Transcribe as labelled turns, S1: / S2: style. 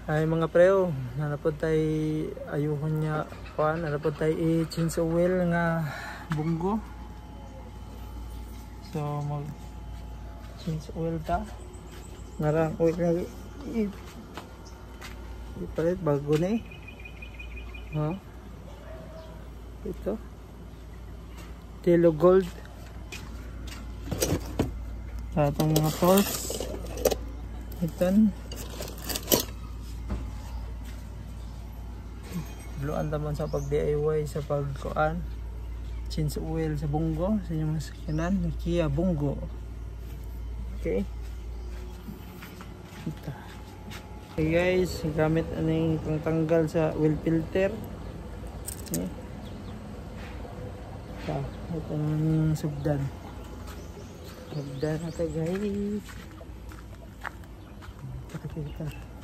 S1: Ay mga preo, nanapod tayo ayuhon niya kuan, nanapod tayo i-change oil nga bunggo. So mag change oil ta. Ngarang oil nga ipalit bago na eh. Ha? Ito. Telo Gold. Sa itong mga tools. Itan. Buluan naman sa pag-DIY sa pagkuan. Change oil sa bunggo sa inyong sakyanan, Kia Bunggo. Okay. Ito. Okay guys, gamit aning pangtanggal sa oil filter. Okay. Ito ang sugdan. Sugdan natin guys. Kita.